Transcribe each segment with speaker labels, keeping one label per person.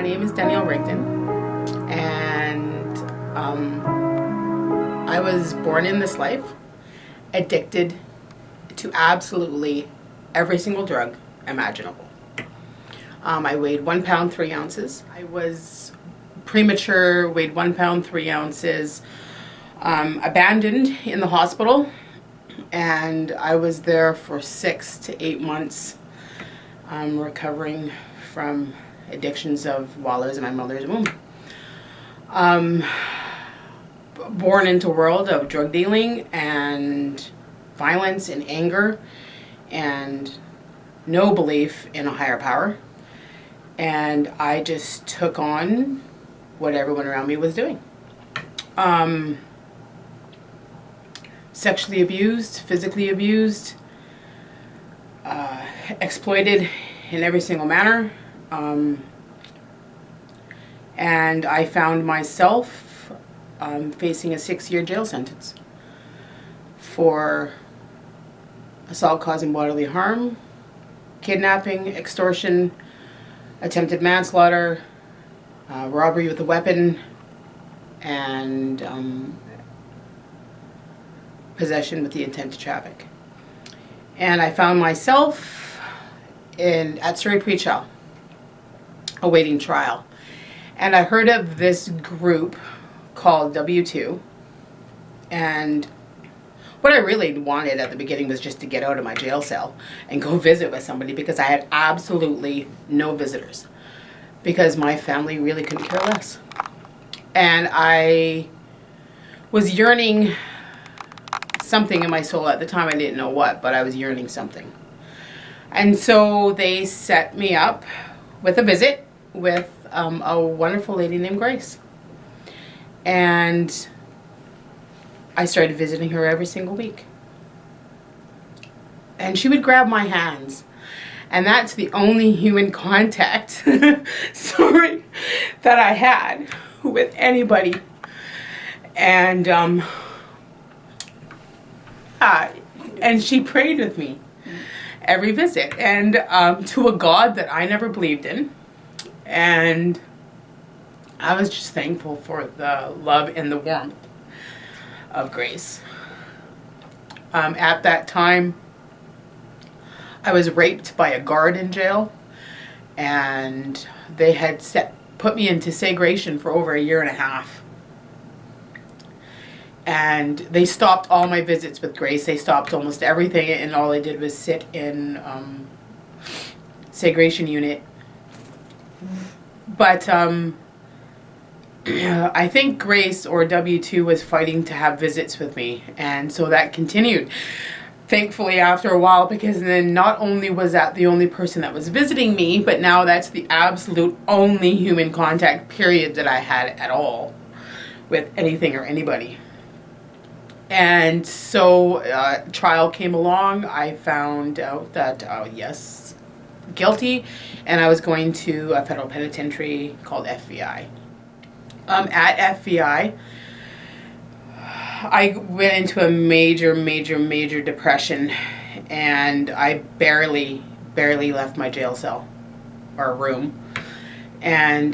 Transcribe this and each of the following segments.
Speaker 1: My name is Danielle and I was born in this life addicted to absolutely every single drug imaginable. I weighed 1 pound 3 ounces. I was premature, weighed 1 pound 3 ounces, abandoned in the hospital, and I was there for 6 to 8 months recovering from addictions while I was in my mother's womb. Born into a world of drug dealing and violence and anger and no belief in a higher power. And I just took on what everyone around me was doing. Sexually abused, physically abused, exploited in every single manner. And I found myself facing a 6-year jail sentence for assault causing bodily harm, kidnapping, extortion, attempted manslaughter, robbery with a weapon, and possession with the intent to traffic. And I found myself at Surrey Pretrial, awaiting trial. And I heard of this group called W2, and what I really wanted at the beginning was just to get out of my jail cell and go visit with somebody, because I had absolutely no visitors, because my family really couldn't care less. And I was yearning something in my soul at the time. I didn't know what, but I was yearning something. And so they set me up with a visit with a wonderful lady named Grace. And I started visiting her every single week. And she would grab my hands. And that's the only human contact, sorry, that I had with anybody. And she prayed with me every visit, and to a God that I never believed in. And I was just thankful for the love and the warmth of Grace. At that time, I was raped by a guard in jail, and they had put me into segregation for over 1.5 years. And they stopped all my visits with Grace. They stopped almost everything, and all I did was sit in segregation unit. But I think Grace, or W2, was fighting to have visits with me, and so that continued. Thankfully, after a while, because then not only was that the only person that was visiting me, but now that's the absolute only human contact, period, that I had at all with anything or anybody. And so trial came along. I found out that, yes, guilty, and I was going to a federal penitentiary called FBI. At FBI, I went into a major depression, and I barely left my jail cell or room. And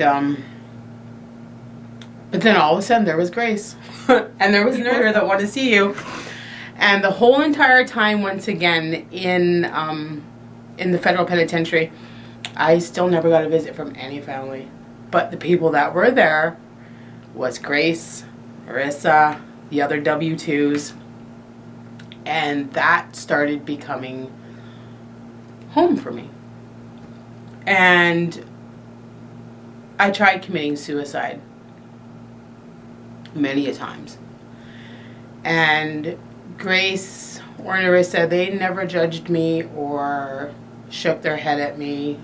Speaker 1: but then all of a sudden there was Grace. And there was another that wanted to see you. And the whole entire time, once again, in the federal penitentiary, I still never got a visit from any family. But the people that were there was Grace, Marissa, the other W2s. And that started becoming home for me. And I tried committing suicide many a times. And Grace or Marissa, they never judged me or shook their head at me.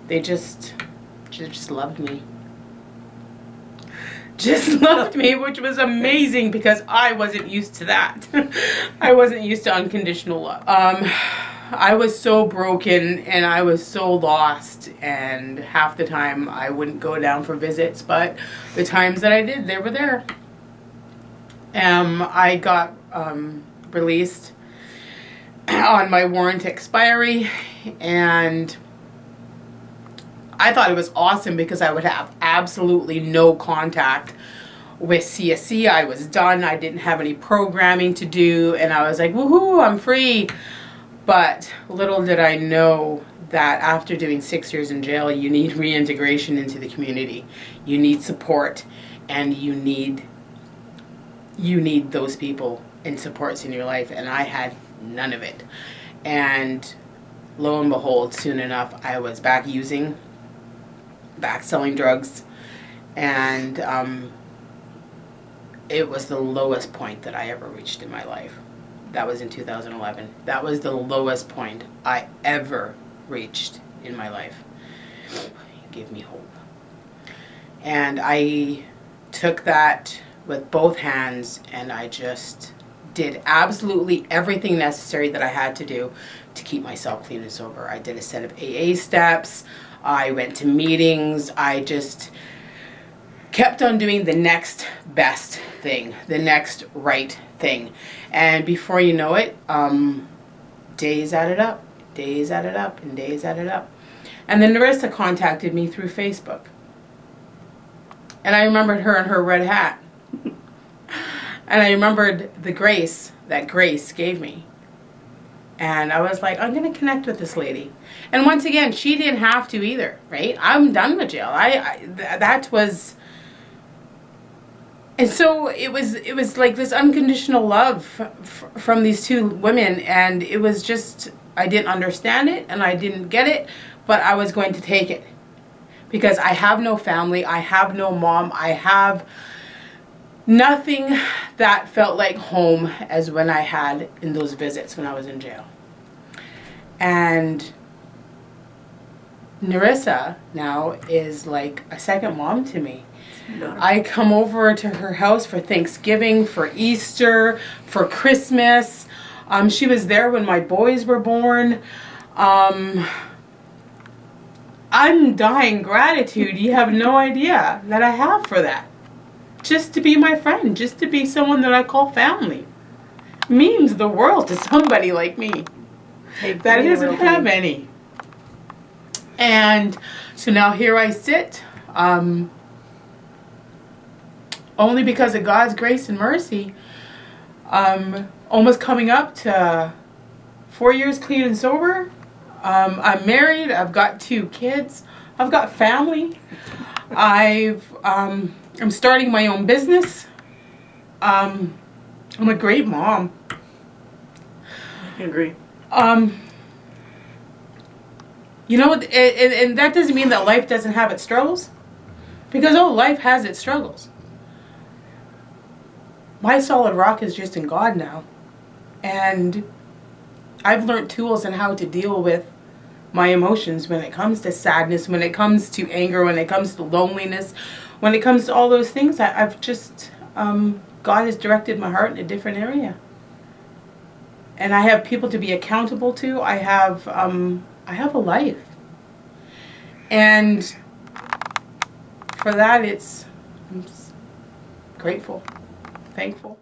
Speaker 1: They just loved me. Just loved me, which was amazing, because I wasn't used to that. I wasn't used to unconditional love. I was so broken and I was so lost, and half the time I wouldn't go down for visits, but the times that I did, they were there. I got released on my warrant expiry, and I thought it was awesome because I would have absolutely no contact with CSC. I was done. I didn't have any programming to do, and I was like, woohoo, I'm free. But little did I know that after doing 6 years in jail, you need reintegration into the community. You need support, and you need those people and supports in your life, and I had none of it. And lo and behold, soon enough, I was back selling drugs, and it was the lowest point that I ever reached in my life. That was in 2011. That was the lowest point I ever reached in my life. It gave me hope. And I took that with both hands, and I just did absolutely everything necessary that I had to do to keep myself clean and sober. I did a set of AA steps. I went to meetings. I just kept on doing the next best thing, the next right thing. And before you know it, days added up, and days added up. And then Narissa contacted me through Facebook. And I remembered her in her red hat. And I remembered the grace that Grace gave me. And I was like, I'm going to connect with this lady. And once again, she didn't have to either, right? I'm done with jail. That was... And so it was like this unconditional love from these two women, and it was just, I didn't understand it and I didn't get it, but I was going to take it. Because I have no family, I have no mom, I have nothing that felt like home as when I had in those visits when I was in jail. And Narissa now is like a second mom to me. I come over to her house for Thanksgiving, for Easter, for Christmas. She was there when my boys were born. Undying gratitude, you have no idea, that I have for that. Just to be my friend, just to be someone that I call family, means the world to somebody like me that doesn't have any. And so now here I sit, only because of God's grace and mercy, almost coming up to 4 years clean and sober. I'm married, I've got 2 kids, I've got family, I'm starting my own business. I'm a great mom.
Speaker 2: I agree.
Speaker 1: You know, and that doesn't mean that life doesn't have its struggles, because life has its struggles. My solid rock is just in God now, and I've learned tools on how to deal with my emotions when it comes to sadness, when it comes to anger, when it comes to loneliness, when it comes to all those things. I've just, God has directed my heart in a different area. And I have people to be accountable to. I have a life. And for that, I'm grateful, thankful.